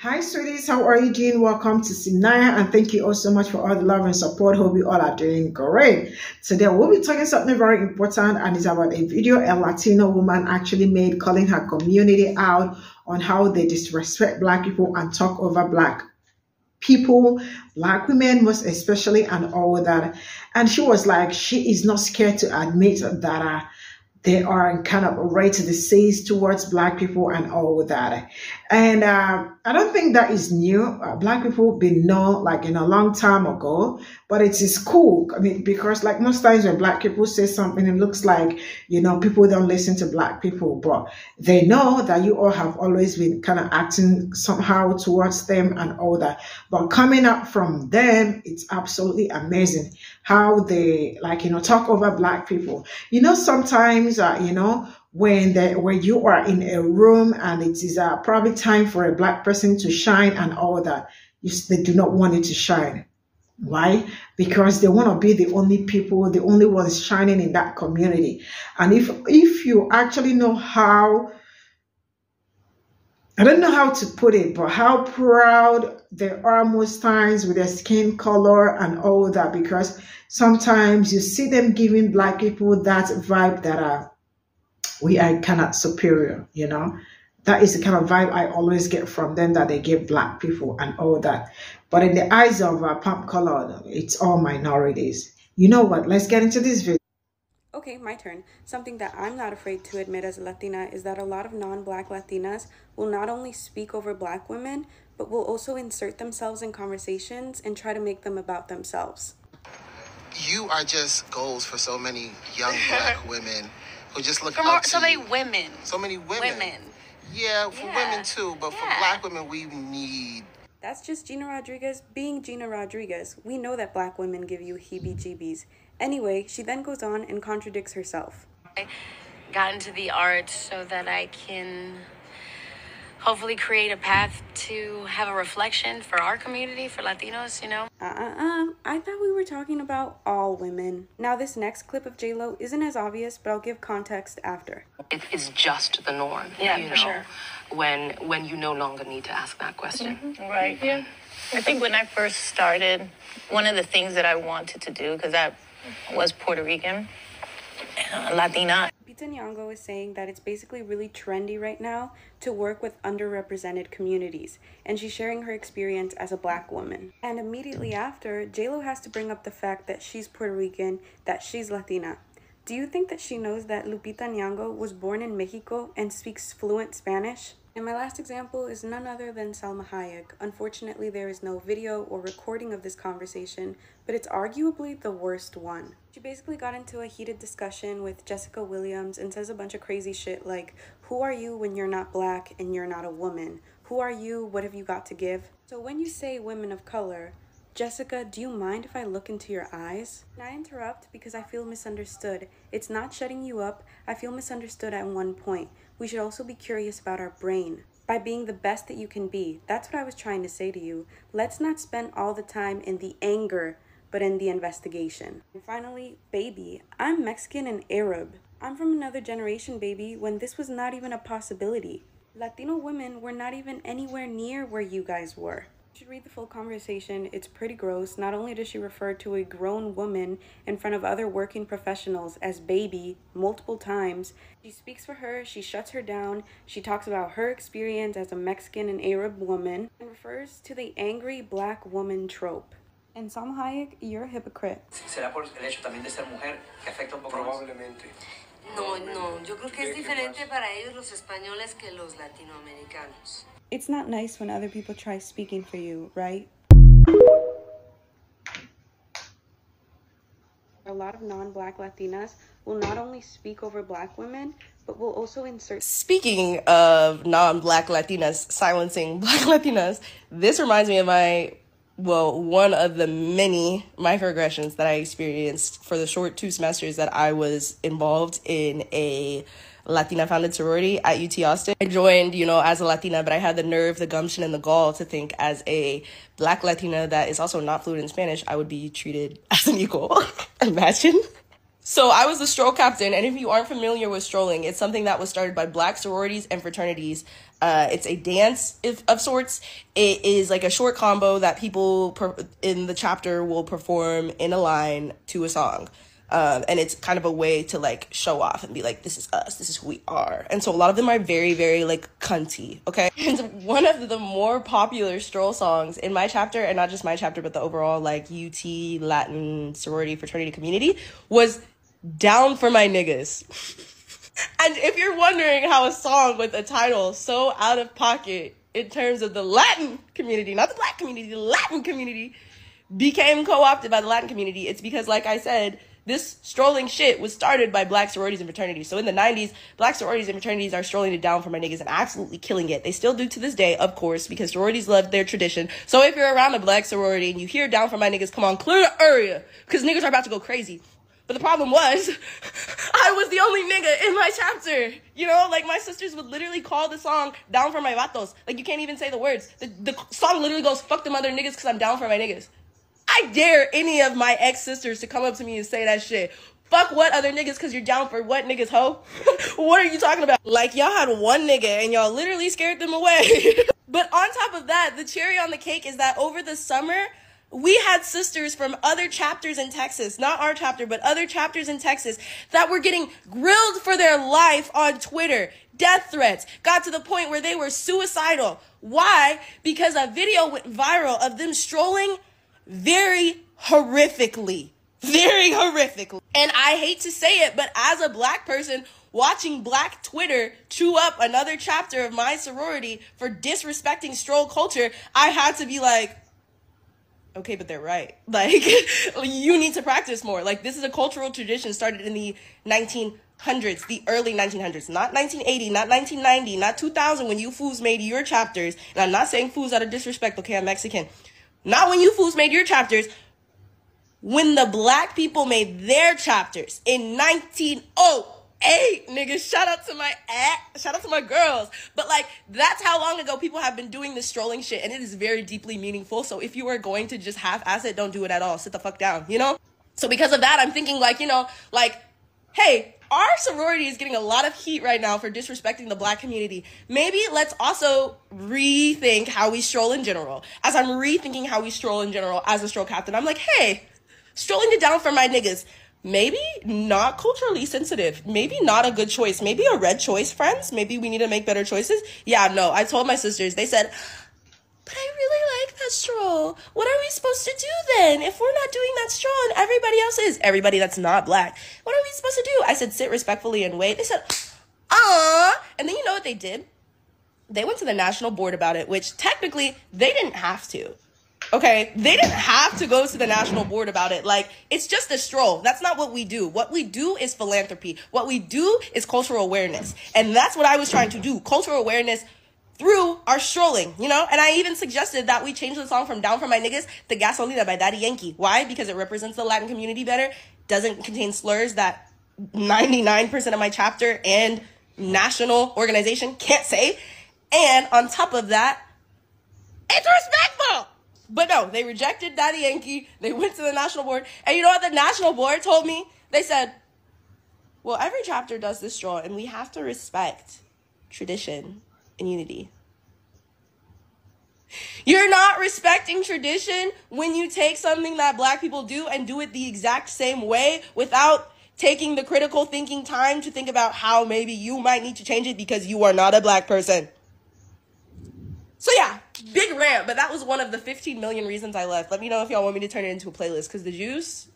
Hi, sweeties. How are you doing? Welcome to Cimnanya, and thank you all so much for all the love and support. Hope you all are doing great. Today, we'll be talking something very important, and it's about a video a Latino woman actually made calling her community out on how they disrespect Black people and talk over Black people, Black women most especially, and all that. And she was like, she is not scared to admit that they are kind of racist towards Black people and all that. And I don't think that is new. Black people been known like in a long time ago, but it is cool. I mean, because like most times when Black people say something, it looks like, people don't listen to Black people, but they know that you all have always been kind of acting somehow towards them and all that. But coming up from them, it's absolutely amazing how they talk over Black people. Sometimes, when you are in a room and it is probably time for a Black person to shine and all that, they do not want it to shine. Why? Because they want to be the only people, the only ones shining in that community. And if you actually know how, I don't know how to put it, but how proud they are most times with their skin color and all that, because sometimes you see them giving Black people that vibe that we are kind of superior, That is the kind of vibe I always get from them, that they give Black people and all that. But in the eyes of Pe0ple, it's all minorities. You know what? Let's get into this video. Okay, my turn. Something that I'm not afraid to admit as a Latina is that a lot of non-Black Latinas will not only speak over Black women, but will also insert themselves in conversations and try to make them about themselves. You are just goals for so many young Black women who just look up to so many you. women. So many women. Yeah, for women too, but for Black women, we need... That's just Gina Rodriguez being Gina Rodriguez. We know that Black women give you heebie-jeebies. Anyway, she then goes on and contradicts herself. I got into the arts so that I can hopefully create a path to have a reflection for our community, for Latinos, I thought we were talking about all women. Now, this next clip of J-Lo isn't as obvious, but I'll give context after. It is just the norm, for sure. When you no longer need to ask that question. Right. Yeah. I think when I first started, one of the things that I wanted to do, because I was Puerto Rican, Latina. Pe0ple is saying that it's basically really trendy right now to work with underrepresented communities, and she's sharing her experience as a Black woman. And immediately after, J-Lo has to bring up the fact that she's Puerto Rican, that she's Latina. Do you think that she knows that Lupita Nyong'o was born in Mexico and speaks fluent Spanish? And my last example is none other than Salma Hayek. Unfortunately, there is no video or recording of this conversation, but it's arguably the worst one. She basically got into a heated discussion with Jessica Williams and says a bunch of crazy shit like, who are you when you're not Black and you're not a woman? Who are you? What have you got to give? So when you say women of color, Jessica, do you mind if I look into your eyes? And I interrupt because I feel misunderstood. It's not shutting you up. I feel misunderstood at one point. We should also be curious about our brain. By being the best that you can be. That's what I was trying to say to you. Let's not spend all the time in the anger, but in the investigation. And finally, baby, I'm Mexican and Arab. I'm from another generation, baby, when this was not even a possibility. Latino women were not even anywhere near where you guys were. You should read the full conversation. It's pretty gross. Not only does she refer to a grown woman in front of other working professionals as baby multiple times, she speaks for her, she shuts her down, she talks about her experience as a Mexican and Arab woman, and refers to the angry Black woman trope. And Salma Hayek, you're a hypocrite. ¿Será por el hecho también de ser mujer que afecta un poco más? Probablemente. No, yo creo que es diferente para ellos los españoles que los latinoamericanos. It's not nice when other people try speaking for you, right? A lot of non-Black Latinas will not only speak over Black women, but will also insert... Speaking of non-Black Latinas silencing Black Latinas, this reminds me of one of the many microaggressions that I experienced for the short 2 semesters that I was involved in a Latina-founded sorority at UT Austin. I joined, as a Latina, but I had the nerve, the gumption, and the gall to think as a Black Latina that is also not fluent in Spanish, I would be treated as an equal. Imagine. So I was the stroll captain, and if you aren't familiar with strolling, it's something that was started by Black sororities and fraternities It's a dance of sorts. It is like a short combo that people in the chapter will perform in a line to a song. And it's kind of a way to like show off and be like, this is us, this is who we are. And so a lot of them are very, very like cunty, okay? And one of the more popular stroll songs in my chapter, and not just my chapter, but the overall like UT Latin sorority fraternity community, was Down for My Niggas. And if you're wondering how a song with a title so out of pocket in terms of the Latin community, not the Black community, the Latin community, became co-opted by the Latin community, it's because, like I said, this strolling shit was started by Black sororities and fraternities. So in the 90s, Black sororities and fraternities are strolling it down for my niggas and absolutely killing it. They still do to this day, of course, because sororities love their tradition. So if you're around a Black sorority and you hear Down for My Niggas, come on, clear the area, because niggas are about to go crazy. But the problem was, I was the only nigga in my chapter. You know, like my sisters would literally call the song Down for My Vatos. Like you can't even say the words. The song literally goes, fuck them other niggas because I'm down for my niggas. I dare any of my ex-sisters to come up to me and say that shit. Fuck what other niggas because you're down for what niggas, ho? What are you talking about? Like y'all had one nigga and y'all literally scared them away. But on top of that, the cherry on the cake is that over the summer, we had sisters from other chapters in Texas, not our chapter, but other chapters in Texas that were getting grilled for their life on Twitter. Death threats got to the point where they were suicidal. Why? Because a video went viral of them strolling very horrifically. And I hate to say it, but as a Black person watching Black Twitter chew up another chapter of my sorority for disrespecting stroll culture, I had to be like, okay, but they're right. Like, you need to practice more. Like, this is a cultural tradition started in the 1900s, the early 1900s, not 1980, not 1990, not 2000 when you fools made your chapters. And I'm not saying fools out of disrespect, okay, I'm Mexican. Not when you fools made your chapters. When the Black people made their chapters in 1908, niggas, shout out to my girls. But like, that's how long ago people have been doing this strolling shit, and it is very deeply meaningful. So if you are going to just half-ass it, don't do it at all. Sit the fuck down, you know? So because of that, I'm thinking like, you know, like, hey, our sorority is getting a lot of heat right now for disrespecting the Black community. Maybe let's also rethink how we stroll in general. As I'm rethinking how we stroll in general as a stroll captain, I'm like, hey, strolling it down for my niggas. Maybe not culturally sensitive. Maybe not a good choice. Maybe a red choice, friends. Maybe we need to make better choices. Yeah, no, I told my sisters. They said, but I really like that stroll. What are we supposed to do then? If we're not doing that stroll and everybody else is, everybody that's not Black, what are we supposed to do? I said, sit respectfully and wait. They said, and then you know what they did? They went to the national board about it, which technically they didn't have to. Okay, they didn't have to go to the national board about it. Like, it's just a stroll. That's not what we do. What we do is philanthropy. What we do is cultural awareness. And that's what I was trying to do. Cultural awareness through our strolling, you know? And I even suggested that we change the song from Down for My Niggas to Gasolina by Daddy Yankee. Why? Because it represents the Latin community better, doesn't contain slurs that 99% of my chapter and national organization can't say. And on top of that, it's respectful. But no, they rejected Daddy Yankee. They went to the national board. And you know what the national board told me? They said, well, every chapter does this stroll, and we have to respect tradition and unity. You're not respecting tradition when you take something that Black people do and do it the exact same way without taking the critical thinking time to think about how maybe you might need to change it because you are not a Black person. So yeah, big rant, but that was one of the 15 million reasons I left. Let me know if y'all want me to turn it into a playlist, because the juice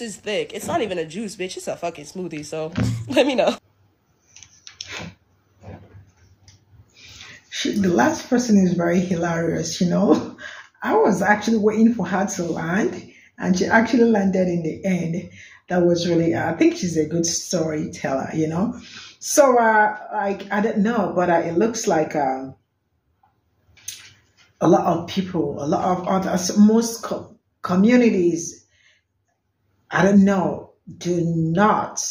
is thick. It's not even a juice, bitch. It's a fucking smoothie, so let me know. The last person is very hilarious, you know. I was actually waiting for her to land, and she actually landed in the end. That was really, I think she's a good storyteller, you know. So, like, I don't know, but it looks like a lot of people, a lot of others, most communities, I don't know, do not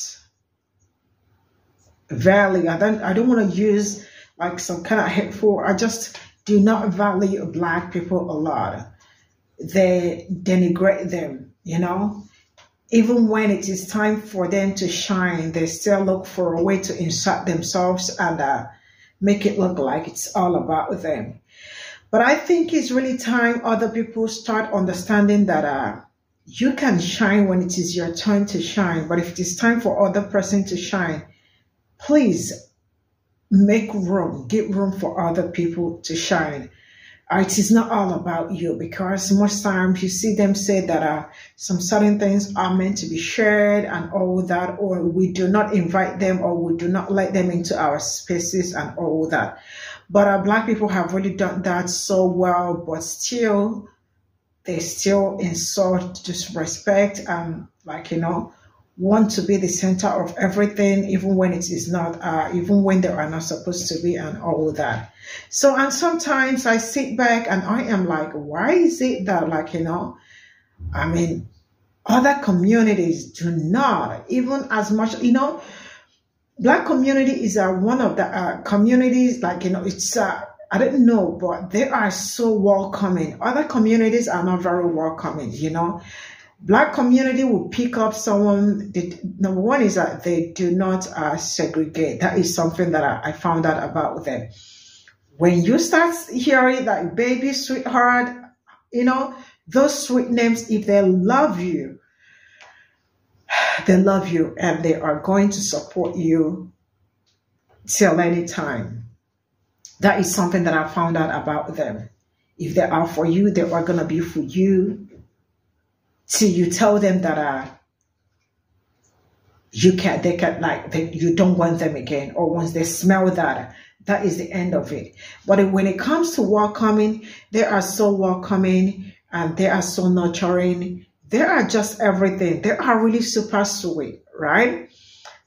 value, I don't want to use like some kind of hateful, I just do not value Black people a lot. They denigrate them, you know. Even when it is time for them to shine, they still look for a way to insert themselves and make it look like it's all about them. But I think it's really time other people start understanding that you can shine when it is your turn to shine. But if it is time for other person to shine, please make room, give room for other people to shine. It is not all about you, because most times you see them say that some certain things are meant to be shared and all that, or we do not invite them, or we do not let them into our spaces and all that. But Black people have really done that so well, but still, they still insult, disrespect, and want to be the center of everything, even when it is not, even when they are not supposed to be, and all that. So, and sometimes I sit back and I am like, why is it that, I mean, other communities do not, even as much, Black community is one of the communities, it's, I don't know, but they are so welcoming. Other communities are not very welcoming, Black community will pick up someone. Number one is that they do not segregate. That is something that I found out about them. When you start hearing that baby, sweetheart, those sweet names, if they love you and they are going to support you till any time. That is something that I found out about them. If they are for you, they are going to be for you. Till you tell them that you don't want them again, or once they smell that is the end of it. But when it comes to welcoming, they are so welcoming and they are so nurturing. They are just everything. They are really super sweet, right?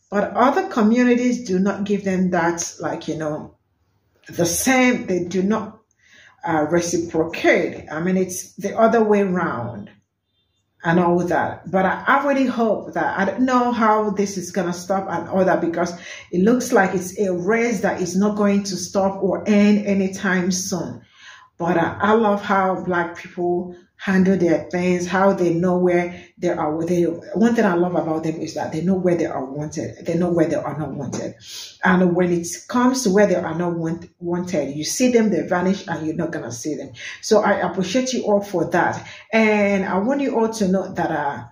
But other communities do not give them that, the same. They do not reciprocate. I mean, it's the other way around. And all that. But I really hope that, I don't know how this is going to stop and all that, because it looks like it's a race that is not going to stop or end anytime soon. But I love how Black people handle their things, how they know where they are. One thing I love about them is that they know where they are wanted. They know where they are not wanted. And when it comes to where they are not wanted, you see them, they vanish, and you're not going to see them. So I appreciate you all for that. And I want you all to know that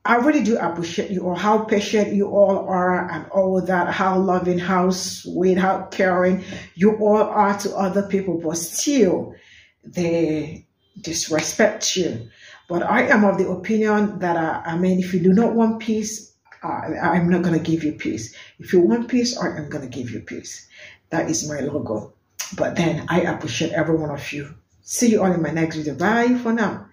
I really do appreciate you all, how patient you all are and all that, how loving, how sweet, how caring you all are to other people, but still they disrespect you. But I am of the opinion that, if you do not want peace, I'm not going to give you peace. If you want peace, I am going to give you peace. That is my logo. But then I appreciate every one of you. See you all in my next video. Bye for now.